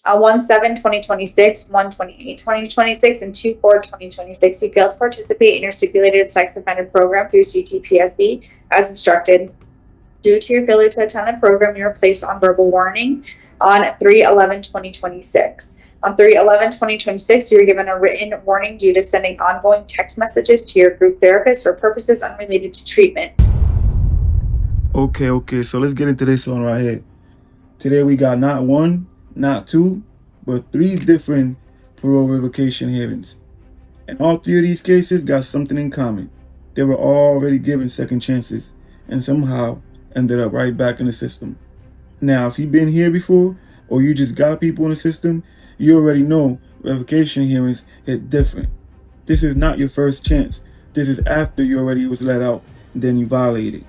1/7/2026, 1/28/2026, and 2/4/2026. You failed to participate in your stipulated sex offender program through CTPSB as instructed. Due to your failure to attend the program, you were placed on verbal warning on 3/11/2026. On 3/11/2026, you were given a written warning due to sending ongoing text messages to your group therapist for purposes unrelated to treatment. Okay, so let's get into this one right here. Today we got not one, not two, but 3 different parole revocation hearings. And all 3 of these cases got something in common. They were already given second chances and somehow ended up right back in the system. Now, if you've been here before or you just got people in the system, you already know revocation hearings hit different. This is not your first chance. This is after you already was let out and then you violated.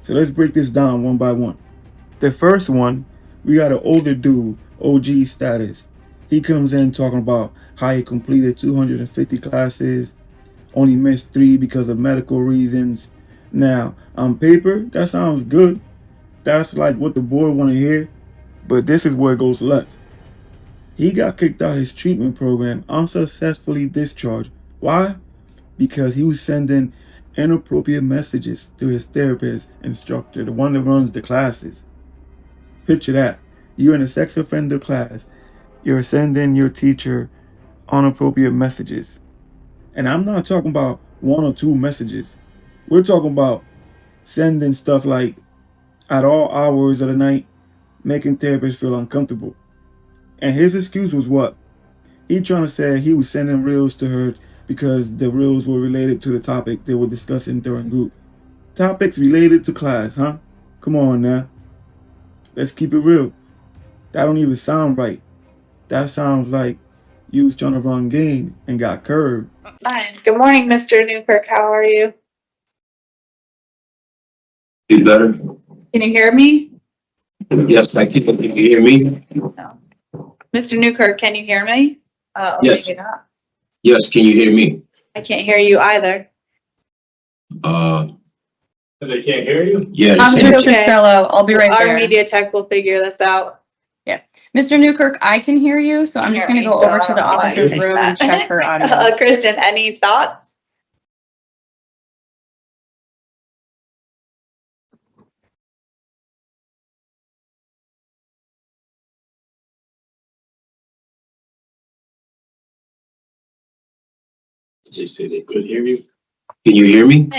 So let's break this down one by one. The first one, we got an older dude, OG status. He comes in talking about how he completed 250 classes, only missed 3 because of medical reasons. Now, on paper, that sounds good. That's like what the board want to hear, but this is where it goes left. He got kicked out of his treatment program, unsuccessfully discharged. Why? Because he was sending inappropriate messages to his therapist instructor, the one that runs the classes. Picture that. You're in a sex offender class. You're sending your teacher inappropriate messages. And I'm not talking about 1 or 2 messages. We're talking about sending stuff like at all hours of the night, making therapists feel uncomfortable. And his excuse was what? He trying to say he was sending reels to her because the reels were related to the topic they were discussing during group. Topics related to class, huh? Come on now. Let's keep it real. That don't even sound right. That sounds like you was trying to run game and got curved. Fine. Good morning, Mr. Newkirk. How are you? Be better? Can you hear me? Yes, I can. Can you hear me? No. Mr. Newkirk, can you hear me? Oh, Yes. maybe not. Yes, can you hear me? I can't hear you either. They can't hear you? Yeah. Mr. Mr. Tricello, I'll be right Our there. media tech will figure this out. Mr. Newkirk, I can hear you, so I'm just going to go over to the officer's room and check her audio. Kristen, any thoughts? Did they say they could hear you? Can you hear me?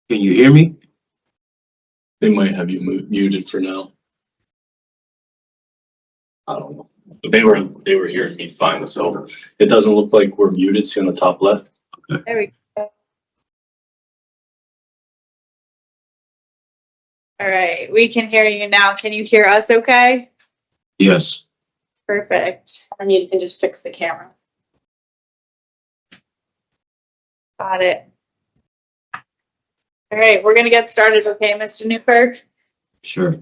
Can you hear me? They might have you muted for now. I don't know. But they were hearing me fine, so it doesn't look like we're muted. See on the top left. There we go. All right, we can hear you now. Can you hear us okay? Yes. Perfect. And you can just fix the camera. Got it. All right, we're going to get started, okay, Mr. Newkirk? Sure.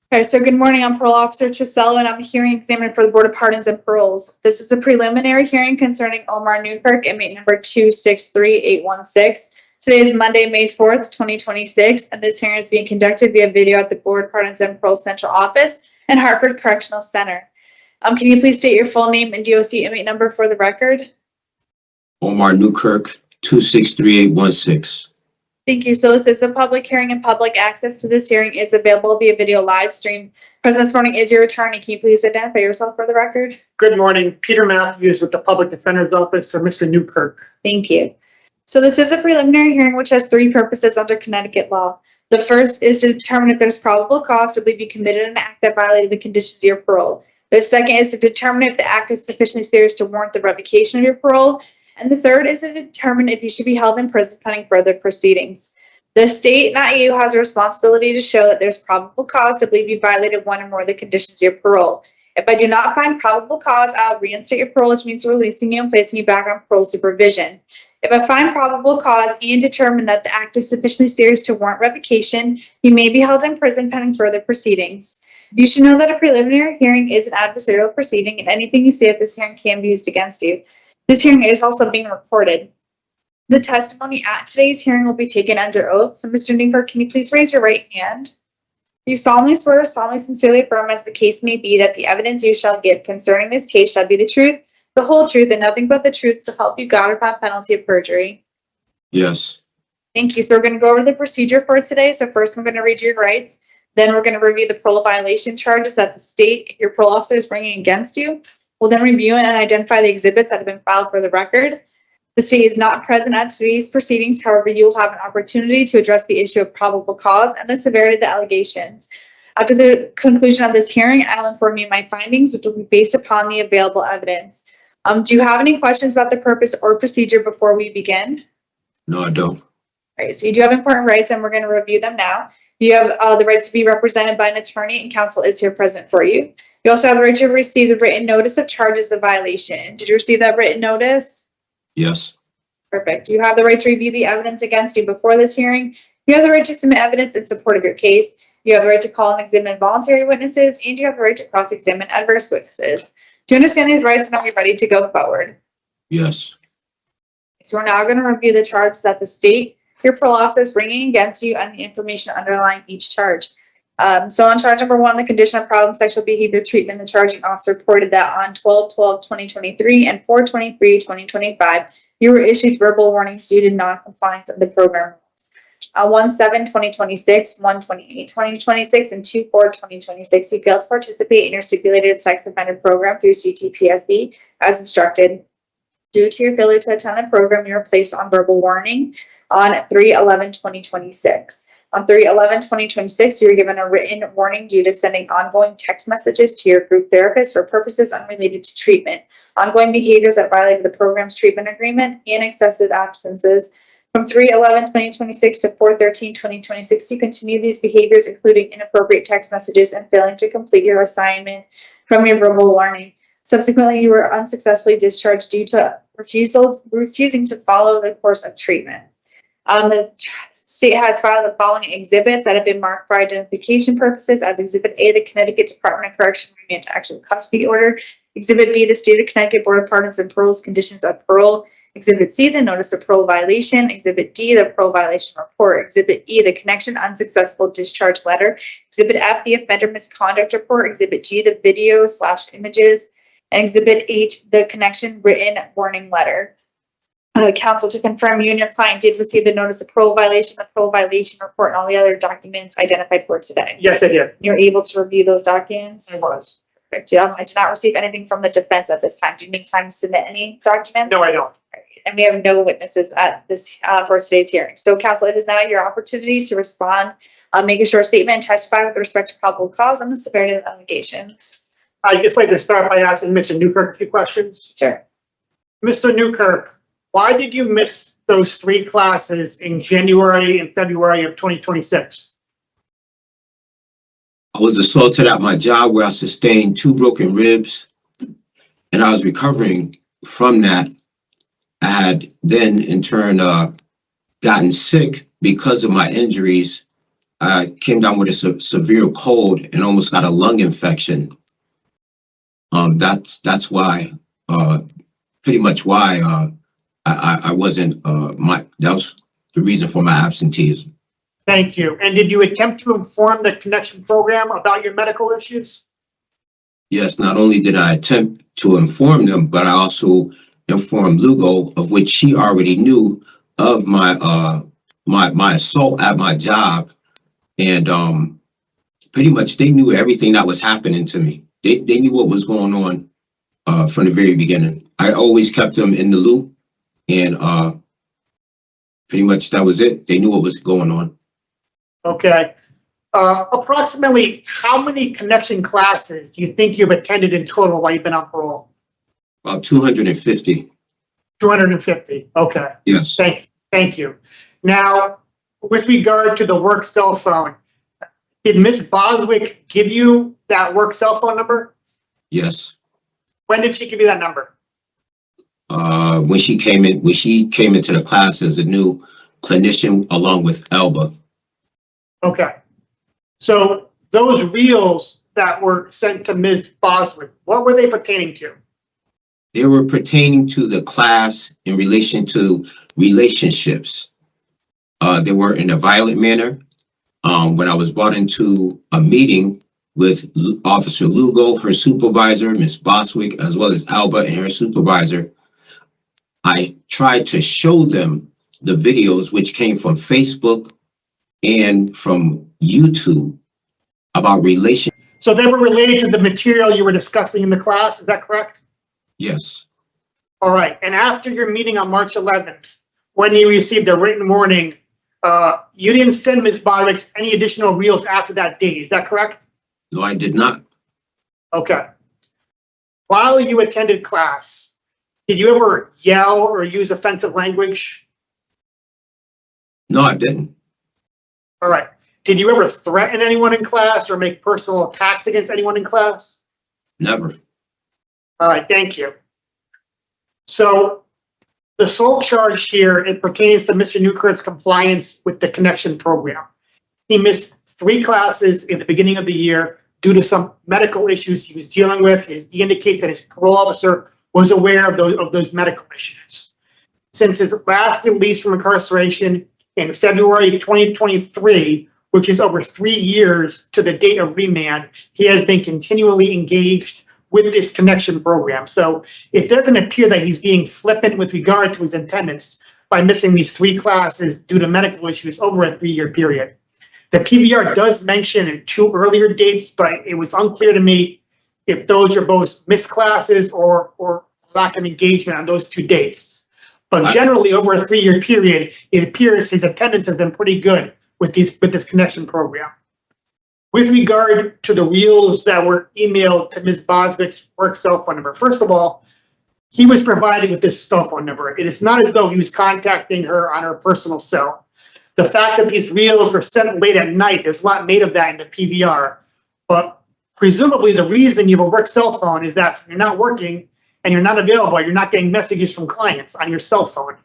Okay, so good morning. I'm Parole Officer Tricello, and I'm a hearing examiner for the Board of Pardons and Paroles. This is a preliminary hearing concerning Omar Newkirk, inmate number 263816. Today is Monday, May 4th, 2026, and this hearing is being conducted via video at the Board of Pardons and Paroles Central Office and Hartford Correctional Center. Can you please state your full name and DOC inmate number for the record? Omar Newkirk, 263816. Thank you. So this is a public hearing, and public access to this hearing is available via video live stream. Present this morning is your attorney. Can you please identify yourself for the record? Good morning. Peter Matthews with the Public Defender's Office for Mr. Newkirk. Thank you. So this is a preliminary hearing which has 3 purposes under Connecticut law. The first is to determine if there's probable cause to believe you committed an act that violated the conditions of your parole. The second is to determine if the act is sufficiently serious to warrant the revocation of your parole. And the third is to determine if you should be held in prison pending further proceedings. The state, not you, has a responsibility to show that there's probable cause to believe you violated one or more of the conditions of your parole. If I do not find probable cause, I'll reinstate your parole, which means releasing you and placing you back on parole supervision. If I find probable cause and determine that the act is sufficiently serious to warrant revocation, you may be held in prison pending further proceedings. You should know that a preliminary hearing is an adversarial proceeding, and anything you say at this hearing can be used against you. This hearing is also being recorded. The testimony at today's hearing will be taken under oath. So, Mr. Newkirk, can you please raise your right hand? You solemnly swear or solemnly sincerely affirm, as the case may be, that the evidence you shall give concerning this case shall be the truth, the whole truth, and nothing but the truth, so help you God, upon penalty of perjury. Yes. Thank you. So we're going to go over the procedure for today. So first I'm going to read your rights. Then we're going to review the parole violation charges that the state, your parole officer, is bringing against you. We'll then review and identify the exhibits that have been filed for the record. The state is not present at today's proceedings. However, you will have an opportunity to address the issue of probable cause and the severity of the allegations. After the conclusion of this hearing, I'll inform you of my findings, which will be based upon the available evidence. Do you have any questions about the purpose or procedure before we begin? No, I don't. All right, so you do have important rights, and we're going to review them now. You have the right to be represented by an attorney, and counsel is here present for you. You also have the right to receive the written notice of charges of violation. Did you receive that written notice? Yes. Perfect. You have the right to review the evidence against you before this hearing. You have the right to submit evidence in support of your case. You have the right to call and examine voluntary witnesses, and you have the right to cross-examine adverse witnesses. Do you understand these rights, and are you ready to go forward? Yes. So we're now going to review the charges that the state, your parole officer, is bringing against you, and the information underlying each charge. So on charge number 1, the condition of problem sexual behavior treatment, the charging officer reported that on 12/12/2023 and 4/23/2025, you were issued verbal warnings due to non-compliance of the program rules. 1/7/2026, 1/28/2026, and 2/4/2026, you failed to participate in your stipulated sex offender program through CTPSB as instructed. Due to your failure to attend the program, you were placed on verbal warning on 3/11/2026. On 3/11/2026, you were given a written warning due to sending ongoing text messages to your group therapist for purposes unrelated to treatment, ongoing behaviors that violated the program's treatment agreement, and excessive absences. From 3/11/2026 to 4/13/2026, you continued these behaviors, including inappropriate text messages and failing to complete your assignment from your verbal warning. Subsequently, you were unsuccessfully discharged due to refusing to follow the course of treatment. The state has filed the following exhibits that have been marked for identification purposes as Exhibit A, the Connecticut Department of Correction Remand to Actual Custody Order. Exhibit B, the State of Connecticut Board of Pardons and Parole's Conditions of Parole. Exhibit C, the Notice of Parole Violation. Exhibit D, the Parole Violation Report. Exhibit E, the Connection Unsuccessful Discharge Letter. Exhibit F, the Offender Misconduct Report. Exhibit G, the video/images. And Exhibit H, the Connection Written Warning Letter. Counsel, to confirm, you and your client did receive the Notice of Parole Violation, the Parole Violation Report, and all the other documents identified for today. Yes, I did. You're able to review those documents? I was. Perfect. Yeah, I did not receive anything from the defense at this time. Do you need time to submit any documents? No, I don't. And we have no witnesses at this for today's hearing. So, counsel, it is now your opportunity to respond, make a short statement, and testify with respect to probable cause and the severity of the allegations. I'd just like to start by asking Mr. Newkirk a few questions. Sure. Mr. Newkirk, why did you miss those 3 classes in January and February of 2026? I was assaulted at my job where I sustained 2 broken ribs, and I was recovering from that. I had then in turn gotten sick because of my injuries. I came down with a severe cold and almost got a lung infection. That's why, pretty much why I wasn't, that was the reason for my absenteeism. Thank you. And did you attempt to inform the Connection program about your medical issues? Yes, not only did I attempt to inform them, but I also informed Lugo, of which she already knew of my my assault at my job, and pretty much they knew everything that was happening to me. They knew what was going on from the very beginning. I always kept them in the loop, and pretty much that was it. They knew what was going on. Okay. Approximately how many Connection classes do you think you've attended in total while you've been on parole? About 250. 250. Okay. Yes. Thank you. Now, with regard to the work cell phone, did Ms. Boswick give you that work cell phone number? Yes. When did she give you that number? When she came into the class as a new clinician along with Elba. Okay. So those reels that were sent to Ms. Boswick, what were they pertaining to? They were pertaining to the class in relation to relationships. They were in a violent manner. when I was brought into a meeting with Officer Lugo, her supervisor, Ms. Boswick, as well as Alba and her supervisor, I tried to show them the videos which came from Facebook and from YouTube about relation. So they were related to the material you were discussing in the class, is that correct? Yes, All right, and after your meeting on March 11th, when you received a written warning, you didn't send Ms. Boswick any additional reels after that date, is that correct? no, I did not. Okay. While you attended class, did you ever yell or use offensive language? No, I didn't. All right. Did you ever threaten anyone in class or make personal attacks against anyone in class? Never. All right, thank you. So the sole charge here, it pertains to Mr. Newkirk's compliance with the connection program. He missed 3 classes in the beginning of the year due to some medical issues he was dealing with. He indicates that his parole officer was aware of those medical issues. Since his last release from incarceration in February 2023, which is over 3 years to the date of remand, he has been continually engaged with this connection program. So it doesn't appear that he's being flippant with regard to his attendance by missing these 3 classes due to medical issues over a 3-year period. The PBR does mention 2 earlier dates, but it was unclear to me if those are both missed classes or lack of engagement on those 2 dates. But generally, over a 3-year period, it appears his attendance has been pretty good with this connection program. With regard to the reels that were emailed to Ms. Boswick's work cell phone number, first of all, he was provided with this cell phone number. It is not as though he was contacting her on her personal cell. The fact that these reels were sent late at night, there's a lot made of that in the PBR. But presumably the reason you have a work cell phone is that you're not working and you're not available, you're not getting messages from clients on your cell phone.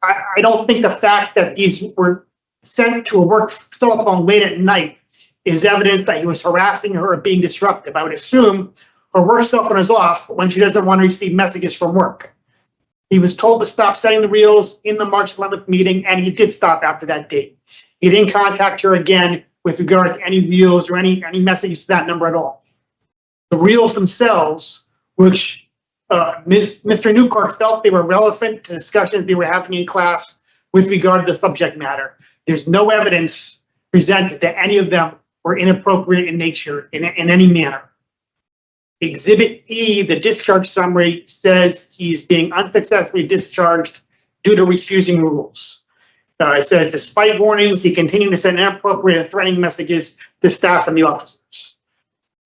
I don't think the fact that these were sent to a work cell phone late at night is evidence that he was harassing her or being disruptive. I would assume her work cell phone is off when she doesn't want to receive messages from work. He was told to stop sending the reels in the March 11th meeting, and he did stop after that date. He didn't contact her again with regard to any reels or any messages to that number at all. The reels themselves, which Mr. Newkirk felt they were relevant to discussions they were having in class with regard to the subject matter. There's no evidence presented that any of them were inappropriate in nature in any manner. Exhibit E, the discharge summary, says he's being unsuccessfully discharged due to refusing rules. It says, despite warnings, he continued to send inappropriate and threatening messages to staff and the officers.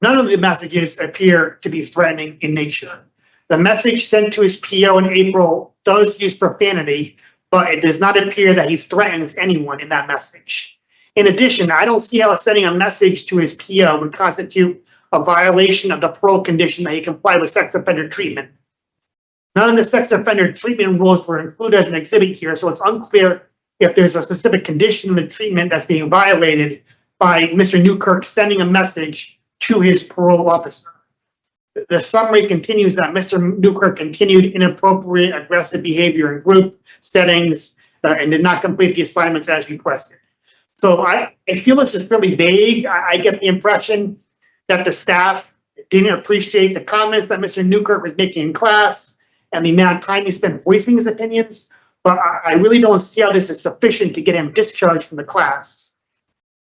None of the messages appear to be threatening in nature. The message sent to his PO in April does use profanity, but it does not appear that he threatens anyone in that message. In addition, I don't see how sending a message to his PO would constitute a violation of the parole condition that he complied with sex offender treatment. None of the sex offender treatment rules were included as an exhibit here, so it's unclear if there's a specific condition in the treatment that's being violated by Mr. Newkirk sending a message to his parole officer. The summary continues that Mr. Newkirk continued inappropriate, aggressive behavior in group settings and did not complete the assignments as requested. So I feel this is fairly vague. I get the impression that the staff didn't appreciate the comments that Mr. Newkirk was making in class and the amount of time he spent voicing his opinions, but I really don't see how this is sufficient to get him discharged from the class.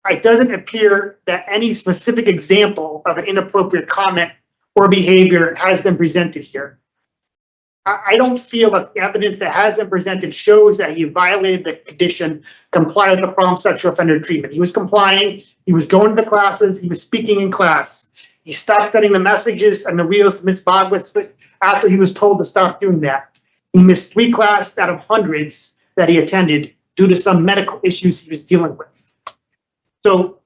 It doesn't appear that any specific example of an inappropriate comment or behavior has been presented here. I don't feel that the evidence that has been presented shows that he violated the condition, complied with the problem sexual offender treatment. He was complying, he was going to the classes, he was speaking in class. He stopped sending the messages and the reels to Ms. Bogwitz after he was told to stop doing that. He missed 3 classes out of hundreds that he attended due to some medical issues he was dealing with. So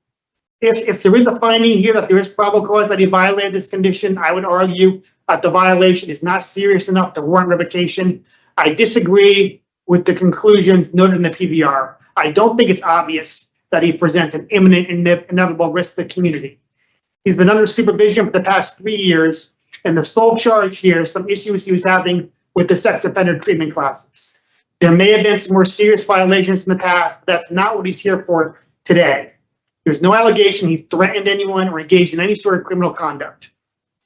if there is a finding here that there is probable cause that he violated this condition, I would argue that the violation is not serious enough to warrant revocation. I disagree with the conclusions noted in the PBR. I don't think it's obvious that he presents an imminent and inevitable risk to the community. He's been under supervision for the past 3 years, and the sole charge here is some issues he was having with the sex offender treatment classes. There may have been some more serious violations in the past, but that's not what he's here for today. There's no allegation he threatened anyone or engaged in any sort of criminal conduct.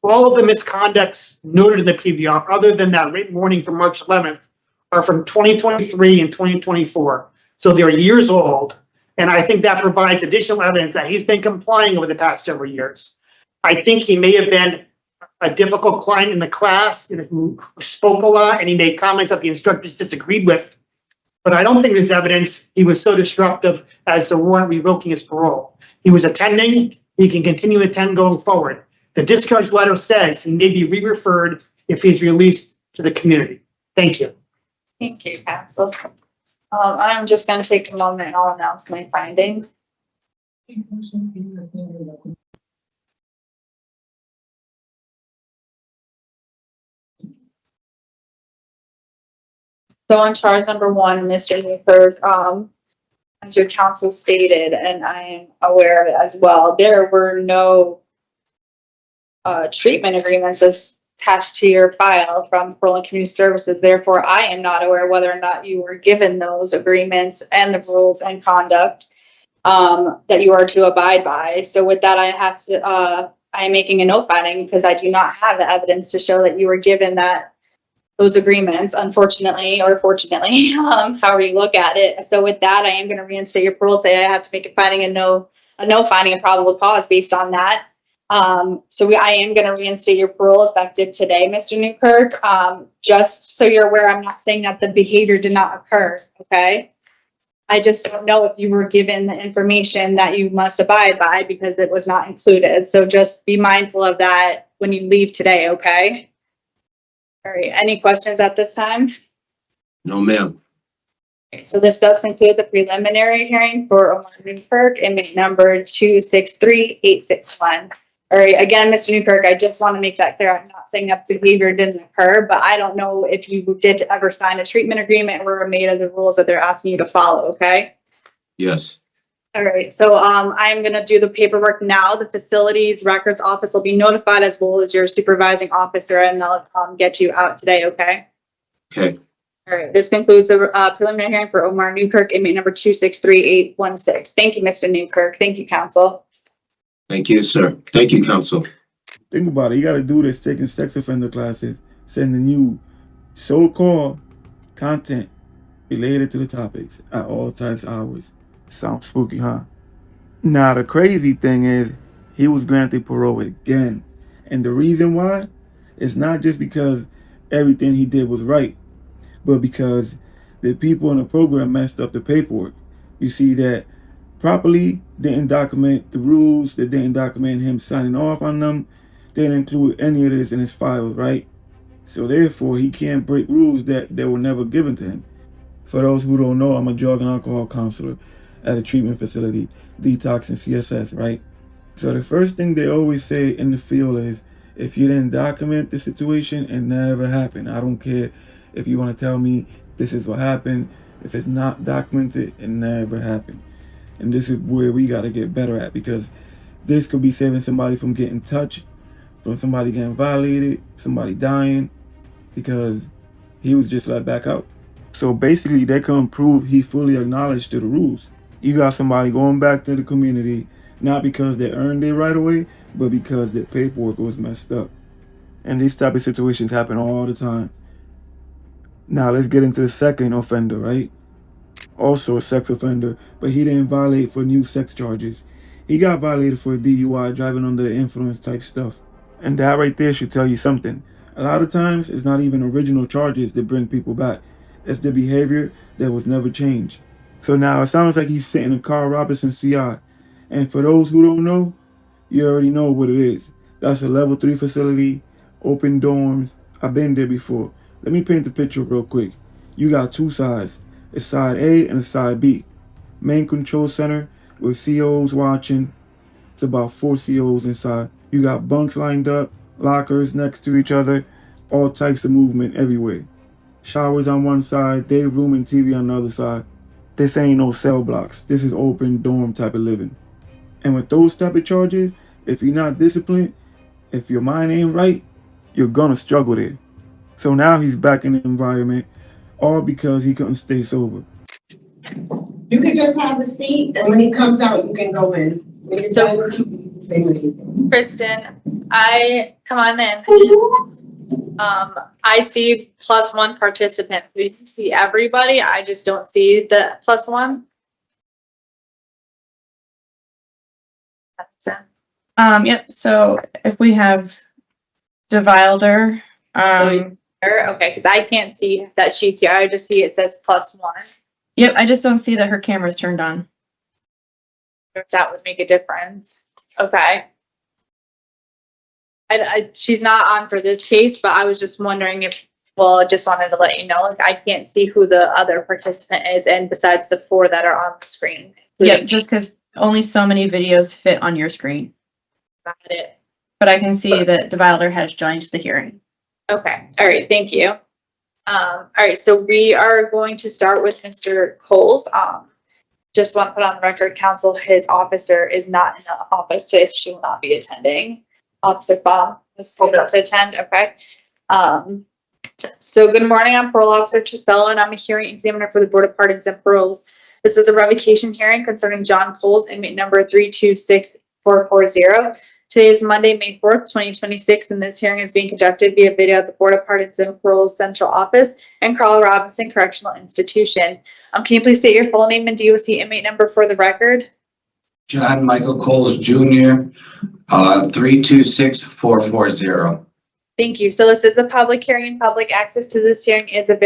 All of the misconducts noted in the PBR, other than that written warning from March 11th, are from 2023 and 2024. So they're years old. And I think that provides additional evidence that he's been complying over the past several years. I think he may have been a difficult client in the class and who spoke a lot, and he made comments that the instructors disagreed with. But I don't think there's evidence he was so disruptive as to warrant revoking his parole. He was attending, he can continue to attend going forward. The discharge letter says he may be re-referred if he's released to the community. Thank you. Thank you, counsel. I'm just going to take a moment and I'll announce my findings. So on charge number 1, Mr. Newkirk, as your counsel stated, and I am aware of it as well, there were no treatment agreements attached to your file from Parole and Community Services. Therefore, I am not aware whether or not you were given those agreements and the rules and conduct that you are to abide by. So with that, I am making a no finding because I do not have the evidence to show that you were given those agreements, unfortunately or fortunately, however you look at it. So with that, I am going to reinstate your parole. Say I have to make a finding a no finding of probable cause based on that. I am going to reinstate your parole effective today, Mr. Newkirk. Just so you're aware, I'm not saying that the behavior did not occur. Okay. I just don't know if you were given the information that you must abide by because it was not included. So just be mindful of that when you leave today. Okay. All right. Any questions at this time? No, ma'am. Okay, so this does conclude the preliminary hearing for Omar Newkirk, inmate number 263861. All right. Again, Mr. Newkirk, I just want to make that clear. I'm not saying that behavior didn't occur, but I don't know if you did ever sign a treatment agreement or were made of the rules that they're asking you to follow. Okay. Yes. All right, so I'm going to do the paperwork now. The facilities records office will be notified as well as your supervising officer, and they'll get you out today, okay? Okay. All right, this concludes the preliminary hearing for Omar Newkirk, inmate number 263816. Thank you, Mr. Newkirk. Thank you, counsel. Thank you, sir. Thank you, counsel. Think about it. You got to do this taking sex offender classes, sending you so-called content related to the topics at all types of hours. Sounds spooky, huh? Now, the crazy thing is he was granted parole again. And the reason why is not just because everything he did was right, but because the people in the program messed up the paperwork. You see that properly didn't document the rules, they didn't document him signing off on them, they didn't include any of this in his files, right? So therefore, he can't break rules that were never given to him. For those who don't know, I'm a drug and alcohol counselor at a treatment facility, detox and CSS, right? So the first thing they always say in the field is, if you didn't document the situation, it never happened. I don't care if you want to tell me this is what happened. If it's not documented, it never happened. And this is where we got to get better at, because this could be saving somebody from getting touched, from somebody getting violated, somebody dying, because he was just let back out. So basically, they couldn't prove he fully acknowledged to the rules. You got somebody going back to the community, not because they earned it right away, but because their paperwork was messed up. And these type of situations happen all the time. Now let's get into the second offender, right? Also a sex offender, but he didn't violate for new sex charges. He got violated for DUI, driving under the influence type stuff. And that right there should tell you something. A lot of times, it's not even original charges that bring people back. It's the behavior that was never changed. So now it sounds like he's sitting in Carl Robinson CI. And for those who don't know, you already know what it is. That's a level 3 facility, open dorms. I've been there before. Let me paint the picture real quick. You got two sides. It's side A and a side B. Main control center with COs watching. It's about 4 COs inside. You got bunks lined up, lockers next to each other, all types of movement everywhere. Showers on one side, day room and TV on the other side. This ain't no cell blocks. This is open dorm type of living. And with those type of charges, if you're not disciplined, if your mind ain't right, you're gonna struggle there. So now he's back in the environment, all because he couldn't stay sober. You can just have a seat, and when he comes out, you can go in. So, Kristen, come on in. I see +1 participant. We see everybody. I just don't see the +1. That makes sense. Yep, so if we have DeVilder, Okay, because I can't see that she's here. I just see it says +1. yep, I just don't see that her camera's turned on. If that would make a difference. Okay. She's not on for this case, but I was just wondering if, well, I just wanted to let you know, like, I can't see who the other participant is, and besides the 4 that are on the screen. Yep, just because only so many videos fit on your screen. Got it. But I can see that DeVilder has joined the hearing. Okay, all right, thank you. All right, so we are going to start with Mr. Coles. Just want to put on the record, counsel, his officer is not in the office today, so she will not be attending. Officer Bob was supposed to attend, okay. So good morning, I'm Parole Officer Trisella, and I'm a hearing examiner for the Board of Pardons and Paroles. This is a revocation hearing concerning John Coles, inmate number 326440. Today is Monday, May 4th, 2026, and this hearing is being conducted via video at the Board of Pardons and Paroles Central Office and Carl Robinson Correctional Institution. Can you please state your full name and DOC inmate number for the record? John Michael Coles Jr., 326440. Thank you. So this is a public hearing, and public access to this hearing is available